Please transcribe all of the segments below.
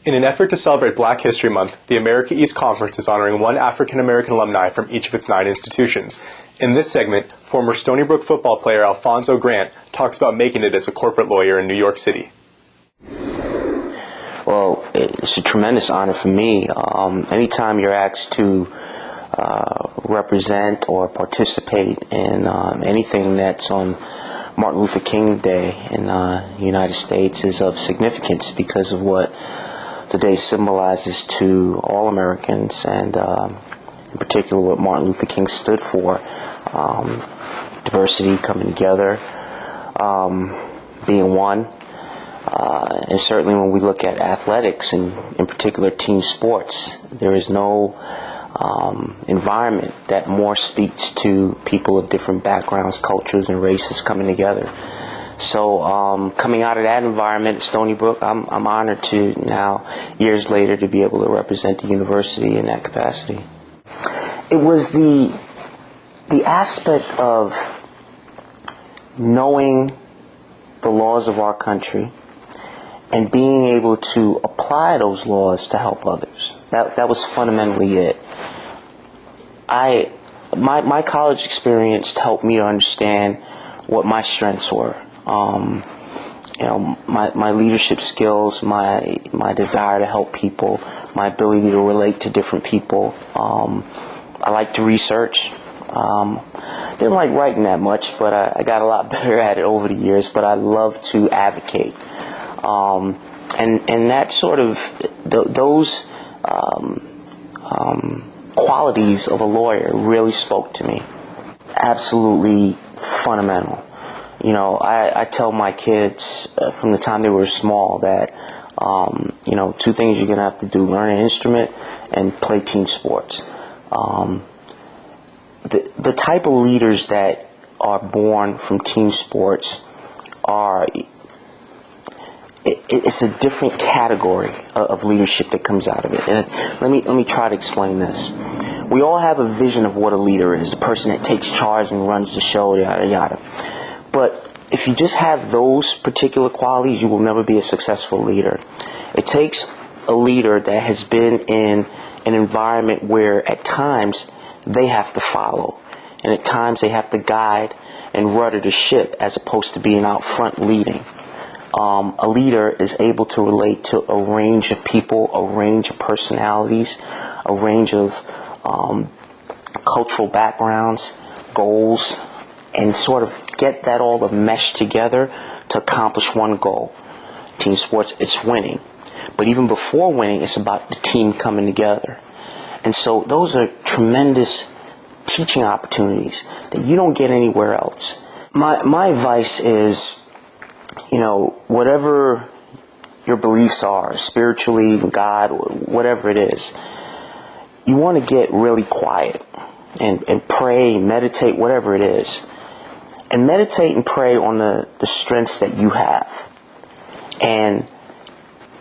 In an effort to celebrate Black History Month, the America East Conference is honoring one African-American alumni from each of its 9 institutions. In this segment, former Stony Brook football player Alphonzo Grant talks about making it as a corporate lawyer in New York City. Well, it's a tremendous honor for me. Anytime you're asked to represent or participate in anything that's on Martin Luther King Day in the United States is of significance because of what the day symbolizes to all Americans, and in particular what Martin Luther King stood for. Diversity, coming together, being one. And certainly when we look at athletics, and in particular team sports, there is no environment that more speaks to people of different backgrounds, cultures, and races coming together. So coming out of that environment at Stony Brook, I'm honored to now, years later, to be able to represent the university in that capacity. It was the aspect of knowing the laws of our country and being able to apply those laws to help others. That was fundamentally it. My college experience helped me to understand what my strengths were. My leadership skills, my desire to help people, my ability to relate to different people. I like to research. Didn't like writing that much, but I got a lot better at it over the years. But I love to advocate, and that sort of those qualities of a lawyer really spoke to me. Absolutely fundamental. You know, I tell my kids from the time they were small that, 2 things you're going to have to do: learn an instrument and play team sports. The type of leaders that are born from team sports it's a different category of leadership that comes out of it. And let me try to explain this. We all have a vision of what a leader is, a person that takes charge and runs the show, yada yada. But if you just have those particular qualities, you will never be a successful leader. It takes a leader that has been in an environment where at times they have to follow, and at times they have to guide and rudder the ship as opposed to being out front leading. A leader is able to relate to a range of people, a range of personalities, a range of cultural backgrounds, goals, and sort of get that all to mesh together to accomplish one goal. Team sports, it's winning. But even before winning, it's about the team coming together. And so those are tremendous teaching opportunities that you don't get anywhere else. My advice is, whatever your beliefs are, spiritually, God, whatever it is, you want to get really quiet and pray, meditate, whatever it is. And meditate and pray on the strengths that you have. And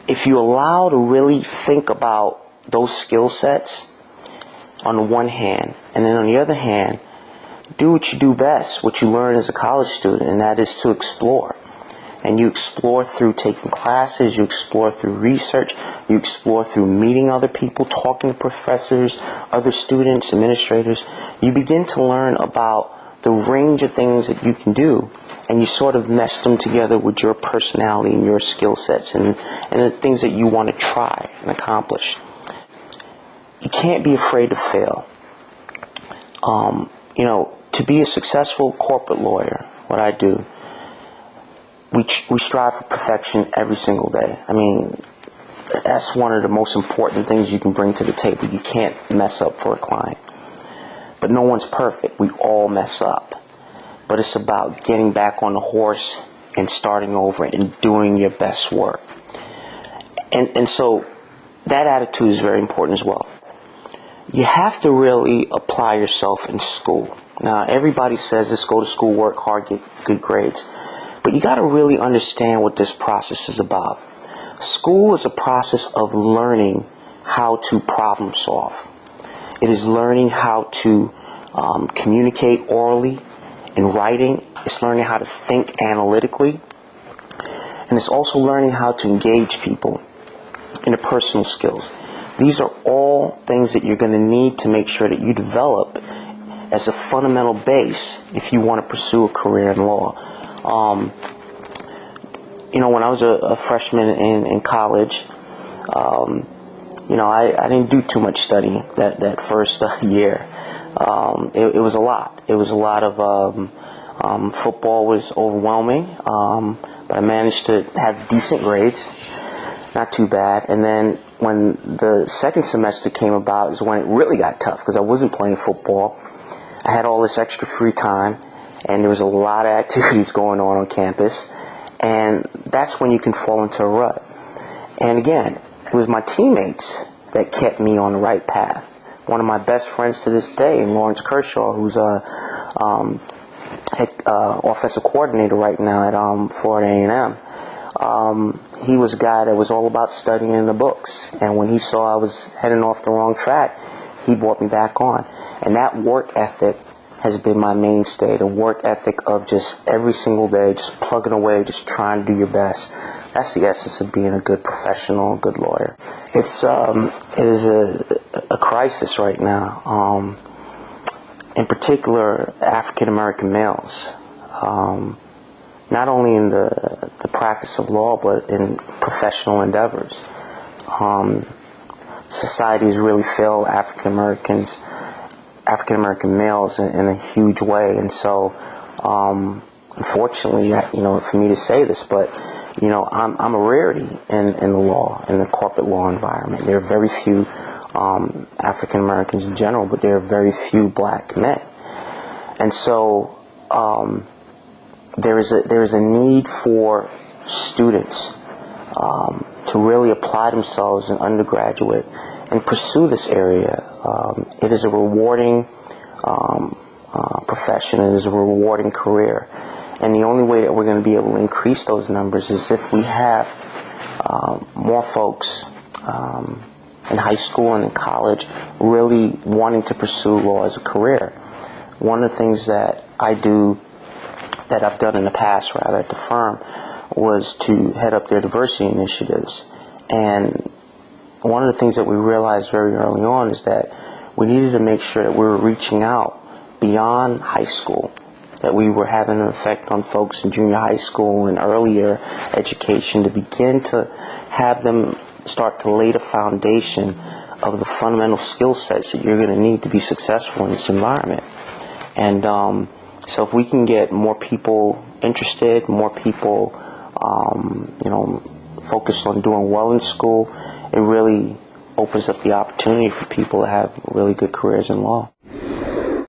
if you allow to really think about those skill sets on the one hand, and then on the other hand, do what you do best, what you learn as a college student, and that is to explore. And you explore through taking classes, you explore through research, you explore through meeting other people, talking to professors, other students, administrators. You begin to learn about the range of things that you can do, and you sort of mesh them together with your personality and your skill sets and the things that you want to try and accomplish. You can't be afraid to fail. To be a successful corporate lawyer, what I do, we strive for perfection every single day. I mean, that's one of the most important things you can bring to the table. You can't mess up for a client. But no one's perfect. We all mess up. But it's about getting back on the horse and starting over and doing your best work. And so that attitude is very important as well. You have to really apply yourself in school. Now, everybody says, let's go to school, work hard, get good grades. But you got to really understand what this process is about. School is a process of learning how to problem solve. It is learning how to communicate orally, in writing. It's learning how to think analytically. And it's also learning how to engage people interpersonal skills. These are all things that you're going to need to make sure that you develop as a fundamental base if you want to pursue a career in law. When I was a freshman in college, I didn't do too much studying that first year. It was a lot. It was a lot of football was overwhelming, but I managed to have decent grades, not too bad. And then when the second semester came about is when it really got tough because I wasn't playing football. I had all this extra free time, and there was a lot of activities going on campus, and that's when you can fall into a rut. And again, it was my teammates that kept me on the right path. One of my best friends to this day, Lawrence Kershaw, who's a offensive coordinator right now at Florida A&M. He was a guy that was all about studying the books, and when he saw I was heading off the wrong track, he brought me back on. And that work ethic has been my mainstay, the work ethic of just every single day, just plugging away, just trying to do your best. That's the essence of being a good professional, a good lawyer. It is a crisis right now, in particular African American males, not only in the practice of law but in professional endeavors. Society has really failed African American males in a huge way, and so unfortunately, for me to say this, but I'm a rarity in the law, in the corporate law environment. There are very few African Americans in general, but there are very few black men, and so there is a need for students to really apply themselves in undergraduate and pursue this area. It is a rewarding profession. It is a rewarding career. And the only way that we're going to be able to increase those numbers is if we have more folks in high school and in college really wanting to pursue law as a career. One of the things that I've done in the past, rather, at the firm, was to head up their diversity initiatives. And one of the things that we realized very early on is that we needed to make sure that we were reaching out beyond high school, that we were having an effect on folks in junior high school and earlier education to begin to have them start to lay the foundation of the fundamental skill sets that you're going to need to be successful in this environment. And so if we can get more people interested, more people focused on doing well in school, it really opens up the opportunity for people to have really good careers in law.